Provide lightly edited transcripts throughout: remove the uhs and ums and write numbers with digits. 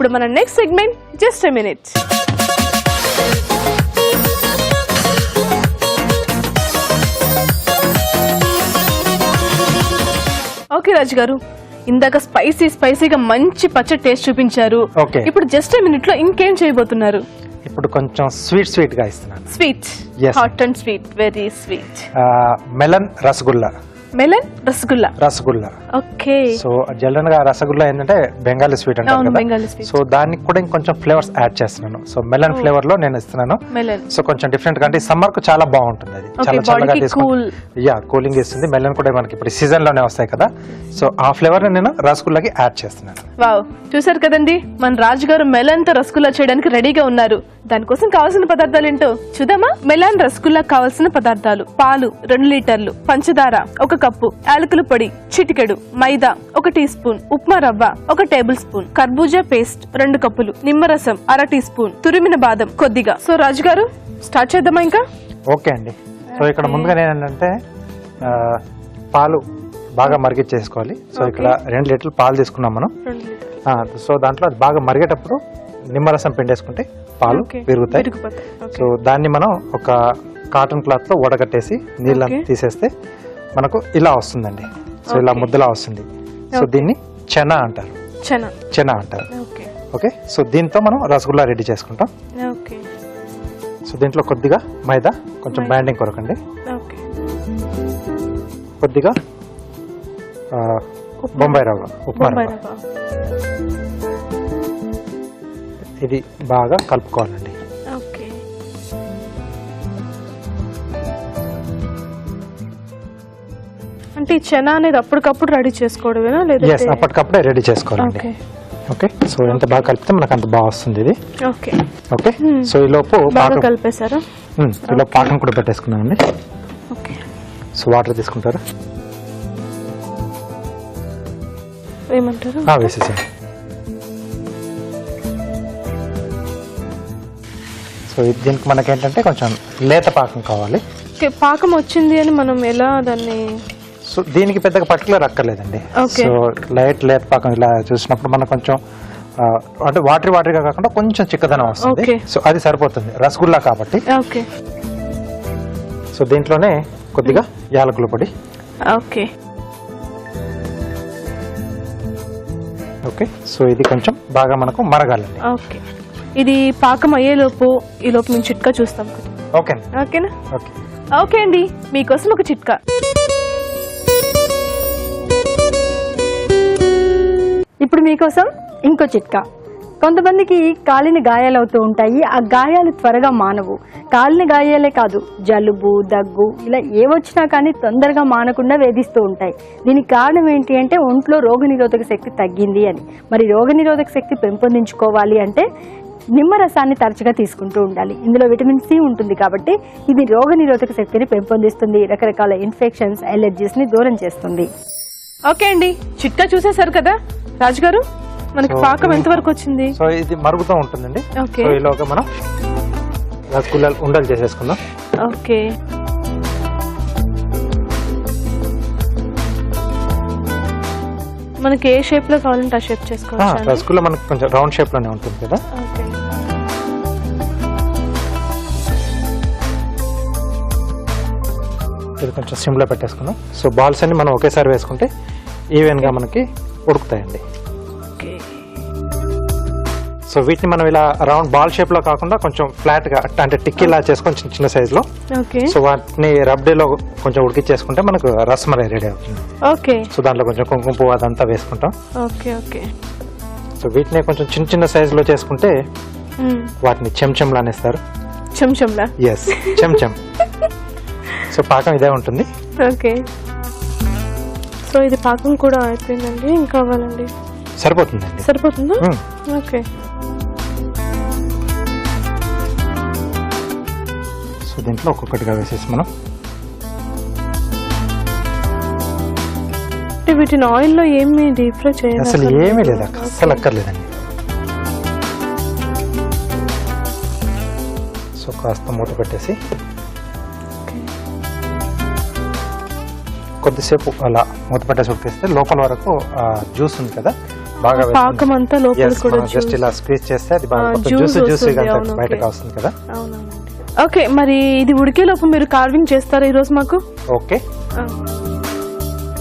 ఇప్పుడు మన next segment just a minute. Okay Raju garu, ఇందాక స్పైసీగా మంచి పచ్చడి టేస్ట్ చూపించారు. ఇప్పుడు జస్ట్ ఎ మినిట్ లో ఇంకేం చేయబోతున్నారు? ఇప్పుడు కొంచెం స్వీట్ గా ఇస్తున్నాను. Sweet, hot and sweet, very sweet. Melon rasgulla. Okay. So general గా రసగుల్లా ఏంటంటే బెంగాలీ స్వీట్ అంటారు కదా, సో దానికి కూడా ఇంకొంచెం ఫ్లేవర్స్ యాడ్ చేస్తున్నాను. సో మెలన్ ఫ్లేవర్ లో నేను ఇస్తున్నాను. సో కొంచెం డిఫరెంట్ గా, అంటే సమ్మర్ కు చాలా బాగుంటుంది. అది చాలా చల్లగా తీసుకుంటుంది, కూలింగ్ ఇస్తుంది. మెలన్ కూడా మనకి ఇప్పుడు సీజన్ లోనే వస్తాయి కదా, సో ఆ ఫ్లేవర్ ని నేను రసగుల్లాకి యాడ్ చేస్తున్నాను. వావ్, చూసారు కదండి, మన రాజు గారు మెలన్ తో రసగుల్లా చేయడానికి రెడీగా ఉన్నారు. దానికోసం కావాల్సిన పదార్థాలు ఏంటో చూద్దామా? మెలన్ రసగుల్లా కావాల్సిన పదార్థాలు: పాలు 2 లీటర్లు, పంచదార 1 కప్పు, యాలకుల పొడి చిటికెడు, మైదా 1 టీ స్పూన్, ఉప్మా రవ్వ 1 టేబుల్ స్పూన్, కర్బూజా పేస్ట్ 2 కప్పులు, నిమ్మరసం 1/2 టీ స్పూన్, తురిమిన బాదం కొద్దిగా. సో రాజు గారు, స్టార్ట్ చేద్దామా ఇంకా? ఓకే అండి. సో ఇక్కడ ముందుగా ఏంటంటే పాలు బాగా మరిగించేసుకోవాలి. సో ఇక్కడ 2 లీటర్లు పాలు తీసుకున్నాం మనం. సో దాంట్లో అది బాగా మరిగేటప్పుడు నిమ్మరసం పిండేసుకుంటే పాలు పెరుగుతాయి. సో దాన్ని మనం ఒక కాటన్ క్లాత్ లో వడగట్టేసి నీళ్ళని తీసేస్తే మనకు ఇలా వస్తుందండి. సో ఇలా ముద్దలా వస్తుంది. సో దీన్ని చెనా అంటారు. ఓకే. సో దీంతో మనం రసగుల్లా రెడీ చేసుకుంటాం. సో దీంట్లో కొద్దిగా మైదా, కొంచెం బైండింగ్ కొరకండి, కొద్దిగా బొంబాయి రవ్వ, ఉప్మా రవ్వ. ఇది బాగా కలుపుకోవాలండి. అంటే ఈ చెనా అనేది అప్పటికప్పుడు రెడీ చేసుకోవడమేనా? లేదా అప్పటికప్పుడే రెడీ చేసుకోవాలండి. ఓకే. సో ఎంత బాగా కలిపితే మనకు అంత బాగా వస్తుంది ఇది. ఓకే. సో ఈ లోపు కలిపేశారా? ఈలో పాకం కూడా పెట్టేసుకున్నామండి. సో వాటర్ తీసుకుంటారా? ఏమంటారు? వేసేసాను. సో దీనికి మనకేంటంటే కొంచెం లేత పాకం కావాలి. పాకం వచ్చింది అని మనం ఎలా దాన్ని? సో దీనికి పెద్దగా పర్టికులర్ అక్కర్లేదండి. సో లేత పాకం ఇలా చూసినప్పుడు మనకు కొంచెం అంటే వాటరీగా కాకుండా కొంచెం చిక్కదనం వస్తుంది. సో అది సరిపోతుంది రసగుల్లా కాబట్టి. సో దీంట్లోనే కొద్దిగా యాలకుల పొడి. ఓకే. సో ఇది కొంచెం బాగా మనకు మరగాలండి. ఇది పాకం అయ్యేలోపు ఈ లోపు మేము చిట్కా చూస్తాం. ఓకేనా? ఓకే అండి, మీకోసం ఒక చిట్కా. ఇప్పుడు మీకోసం ఇంకో చిట్కా. కొంతమందికి కాలిన గాయాలు అవుతూ ఉంటాయి. ఆ గాయాలు త్వరగా మానవు. కాలిన గాయాలే కాదు, జలుబు, దగ్గు ఇలా ఏవొచ్చినా కానీ తొందరగా మానకుండా వేధిస్తూ ఉంటాయి. దీనికి కారణం ఏంటి అంటే ఒంట్లో రోగనిరోధక శక్తి తగ్గింది అని. మరి రోగనిరోధక శక్తి పెంపొందించుకోవాలి అంటే నిమ్మరసాన్ని తరచుగా తీసుకుంటూ ఉండాలి. ఇందులో విటమిన్ సి ఉంటుంది కాబట్టి ఇది రోగనిరోధక శక్తిని పెంపొందిస్తుంది, రకరకాల ఇన్ఫెక్షన్స్, అలర్జీస్ ని దూరం చేస్తుంది. ఓకే అండి, చిట్కా చూసేశారు కదా రాజు గారు, మనకి పాకం ఎంత వరకు వచ్చింది? సో ఇది మరుగుతూ ఉంటుందండి. సో ఈలోగా మనం రసగుల్లా ఉండలు చేసేసుకుందాం. ఓకే. మనకి ఏ షేప్ లో కావాలంటే ఆ షేప్ చేసుకోవచ్చు. రసగుల్లా మనకి కొంచెం రౌండ్ షేప్ లోనే ఉంటుంది కదా. ఇది కొంచెం సిమ్ లో పెట్టేసుకున్నాం. సో బాల్స్ అన్ని మనం ఒకేసారి వేసుకుంటే ఈవెన్ గా మనకి ఉడుకుతాయండి. సో వీటిని మనం ఇలా రౌండ్ బాల్ షేప్ లో కాకుండా కొంచెం ఫ్లాట్ గా అంటే టిక్కీలా చేసుకొని చిన్న సైజ్ లో, సో వాటిని రబ్డీలో కొంచెం ఉడికిచ్చేసుకుంటే మనకు రసమలై రెడీ అవుతుంది. సో దాంట్లో కొంచెం కుంకుమ పువ్వు అదంతా వేసుకుంటాం. సో వీటిని కొంచెం చిన్న సైజ్ లో చేసుకుంటే వాటిని చెంచంలా అనేస్తారు. ఎస్, చెంచం. సో పాకం ఇదే ఉంటుంది. సో ఇది పాకం కూడా అయిపోయిందండి, ఇంకా కావాలండి? సరిపోతుందండి. సరిపోతుందా? ఓకే. సో దీంట్లో ఒక్కొక్కటిగా వేసేసి మనం వీటిని ఆయిల్ లో ఏమి డీప్ ఫ్రై చేయాలి? అసలు ఏమీ లేదు, అసలు అక్కర్లేదండి. సో కాస్త మూత పెట్టేసి కొద్దిసేపు అలా మూత పెట్టేసి ఉడికేస్తే లోపల వరకు జ్యూస్ ఉంది కదా, బాగా పాకం అంతా లోపలికి కూడా జస్ట్ ఇలా స్క్వీజ్ చేస్తే అది బాగా జ్యూస్ జ్యూసీగా అవును, బయటకు వస్తుంది కదా. అవునవునండి. ఓకే, మరి ఇది ఉడికే లోపు మీరు కార్వింగ్ చేస్తారా ఈ రోజు మాకు? ఓకే,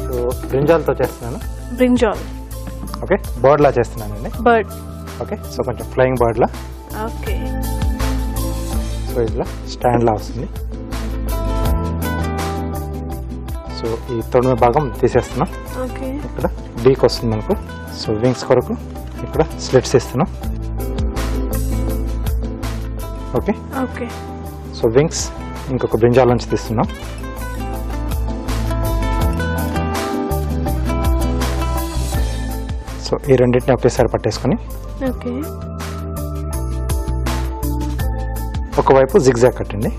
సో బ్రింజాల్తో చేస్తున్నాను. బ్రింజాల్. ఓకే, బర్డ్ లా చేస్తున్నానండి. బర్డ్. ఓకే, సో కొంచెం ఫ్లయింగ్ బర్డ్ లా. ఓకే, సో ఇట్లా స్టాండ్ లా వస్తుంది. సో ఈ తొడిమ భాగం తీసేస్తున్నాం. ఓకే, ఇక్కడ బీక్ వస్తుంది మనకు. సో వింగ్స్ కొరకు ఇక్కడ స్లిట్స్ ఇస్తున్నాం. ఓకే ఓకే, సో వింగ్స్ ఇంకొక బ్రింజాల్ నుంచి తీస్తున్నాం. సో ఈ రెండింటిని ఒకేసారి పట్టేసుకొని ఓకే, ఒకవైపు జిగ్జాగ్ కట్టండి.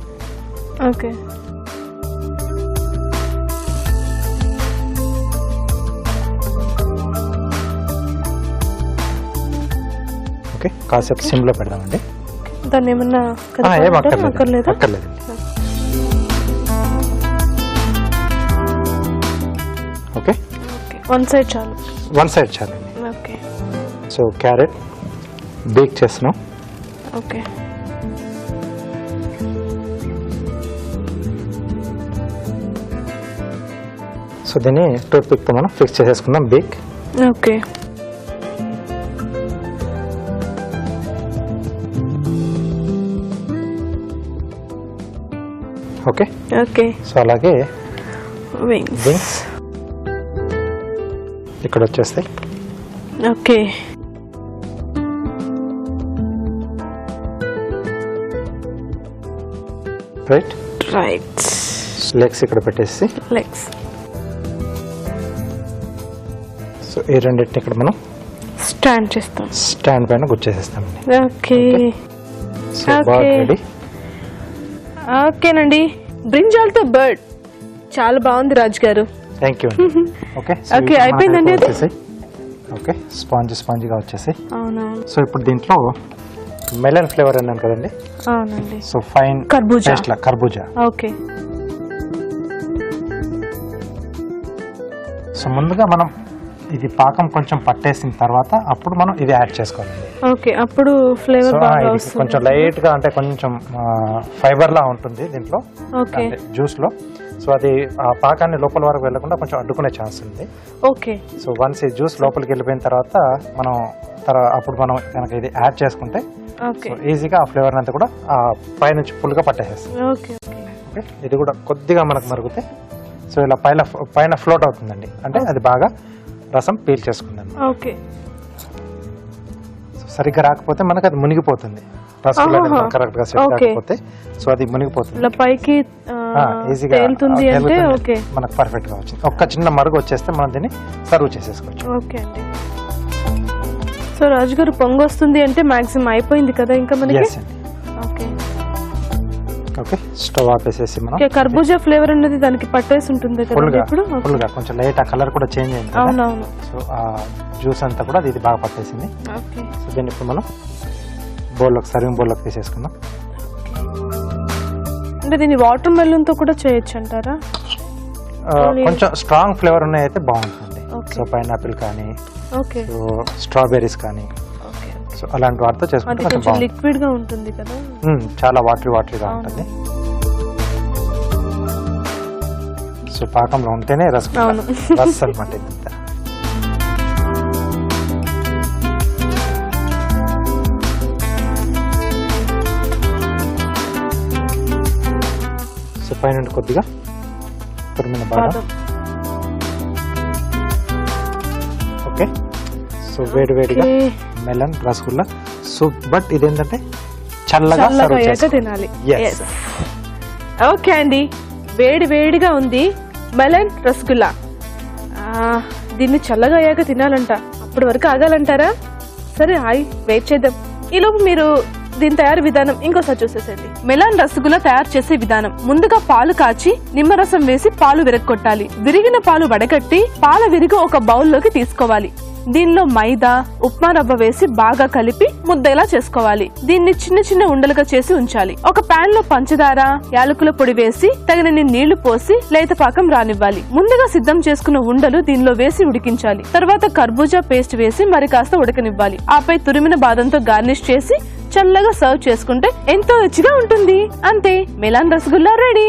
ఓకే, ఓకే, కాసేపు సిమ్లో పెడదామండి. దాన్ని ఏమన్నా ఏం అక్కర్లేదా? అక్కర్లేదండి. ఓకే, వన్ సైడ్ చాలు. వన్ సైడ్ చాలండి. ఓకే, సో క్యారెట్ బేక్ చేస్తున్నాం. ఓకే, సో దీన్ని టూత్ పిక్తో మనం ఫిక్స్ చేసేసుకుందాం. Bake. Okay, okay, okay, so అలాగే వింగ్స్. వింగ్స్ ఇక్కడ వచ్చేస్తాయి. Okay, right. రైట్. లెగ్స్ ఇక్కడ పెట్టేసి లెగ్స్. సో ఈ రెండింటిని ఇక్కడ మనం స్టాండ్ చేస్తాం. స్టాండ్ పైన గుచ్చేసేస్తామండి. ఓకే, సో బాగా రెడీ. ఓకేనండి, బ్రింజాల్తో బర్డ్ చాలా బాగుంది రాజు గారు. Thank you. ఓకే, ఓకే, అయిపోయిందండి అది. ఓకే, స్పాంజ్గా వచ్చేసి. అవునవును, సో ఇప్పుడు దీంట్లో మెలన్ ఫ్లేవర్ అన్నాను కదండి. అవునండి. సో ఫైన్ కర్బూజా. కర్బూజా. ఓకే, సో ముందుగా మనం ఇది పాకం కొంచెం పట్టేసిన తర్వాత అప్పుడు మనం ఇది యాడ్ చేసుకోవాలండి. ఓకే, అప్పుడు ఫ్లేవర్ సో బాగా ఇది వస్తుంది. కొంచెం లైట్ గా అంటే కొంచెం ఫైబర్ లా ఉంటుంది దీంట్లో, ఓకే, జ్యూస్ లో. సో అది ఆ పాకాన్ని లోపల వరకు వెళ్లకుండా కొంచెం అడ్డుకునే ఛాన్స్ ఉంది. ఓకే, సో వన్స్ ఈ జ్యూస్ లోపలికి వెళ్ళిపోయిన తర్వాత మనం అప్పుడు మనం కనుక ఇది యాడ్ చేసుకుంటే ఓకే, సో ఈజీగా ఆ ఫ్లేవర్ అంతా కూడా ఆ పైనుంచి ఫుల్గా పట్టేసేస్తుంది. ఓకే, ఓకే, ఓకే, ఇది కూడా కొద్దిగా మనకు మరుగుతే సో ఇలా పైన ఫ్లోట్ అవుతుందండి, అంటే అది బాగా రసం పీల్ చేసుకుందండి. ఓకే. సరిగ్గా రాకపోతే మనకు అది మునిగిపోతుంది. రసగుల్లా కరెక్ట్ గా సెట్ కాకపోతే సో అది మునిగిపోతుంది. ఇలా పైకి ఈజీగా తేలుతుంది అంటే ఓకే, మనకు పర్ఫెక్ట్ గా వచ్చింది. ఒక్క చిన్న మరుగు వచ్చేస్తే మనం దీన్ని సర్వ్ చేసేసుకోవచ్చు. ఓకే అండి. సో రాజు గారు పొంగు వస్తుంది అంటే మాక్సిమం అయిపోయింది కదా ఇంకా మనకి. Yes అండి. ఓకే, ఓకే, స్టవ్ ఆపేసేసి మనం కర్బూజా ఫ్లేవర్ అనేది దానికి పట్టేసి ఉంటుంది కదా ఇప్పుడు. ఫుల్గా కొంచెం లైట్ ఆ కలర్ కూడా చేంజ్ అయింది. అవునవును. సో ఆ జ్యూస్ అంతా కూడా ఇది బాగా పట్టేసింది. ఓకే, సో దీన్ని ఇప్పుడు మనం బౌల్లోకి సర్వింగ్ బౌల్లోకి తీసేసుకుందాం. అంటే దీన్ని వాటర్ మెలన్ తో కూడా చేయొచ్చు అంటారా? కొంచెం స్ట్రాంగ్ ఫ్లేవర్ ఉన్నాయి అయితే బాగుంటుంది. Okay. సో పైనాపిల్ కానీ ఓకే, సో స్ట్రాబెర్రీస్ కానీ ఓకే, సో అలాంటి వాటితో చేసుకుంటే అది కొంచెం కొంచెం బాగుంటుంది. లిక్విడ్ గా ఉంటుంది కదా. చాలా వాటరీగా ఉంటుంది. సో పాకంలో ఉంటేనే రస్ అవును. రస్ అనమాట ఇదంతా. సో పైన కొద్దిగా తురిమిన బాదం. ఓకే, సో వేడిగా మెలన్ రసగుల్లా సూప్. బట్ ఇదేంటంటే చల్లగా సర్వ్ చేసుకోవాలి. తినాలి. Yes. ఓకే అండి, వేడిగా ఉంది మెలన్ రసగుల్లా. దీన్ని చల్లగా అయ్యాక తినాలంట, అప్పటి వరకు ఆగాలంటారా? సరే, వెయిట్ చేద్దాం. ఈలోపు మీరు దీని తయారు విధానం ఇంకోసారి చూసేసండి. మెలాన్ రసగుల్లా తయారు చేసే విధానం: ముందుగా పాలు కాచి నిమ్మరసం వేసి పాలు విరగొట్టాలి. విరిగిన పాలు వడగట్టి పాల విరిగి ఒక బౌల్లోకి తీసుకోవాలి. దీనిలో మైదా, ఉప్మా రవ్వ వేసి బాగా కలిపి ముద్దలా చేసుకోవాలి. దీన్ని చిన్న చిన్న ఉండలుగా చేసి ఉంచాలి. ఒక పాన్ లో పంచదార, యాలకుల పొడి వేసి తగినన్ని నీళ్లు పోసి లేత పాకం రానివ్వాలి. ముందుగా సిద్ధం చేసుకున్న ఉండలు దీనిలో వేసి ఉడికించాలి. తర్వాత కర్బూజా పేస్ట్ వేసి మరి కాస్త ఉడకనివ్వాలి. ఆపై తురిమిన బాదంతో గార్నిష్ చేసి చల్లగా సర్వ్ చేసుకుంటే ఎంతో రుచిగా ఉంటుంది. అంతే, మెలాన్ రసగుల్లా రెడీ.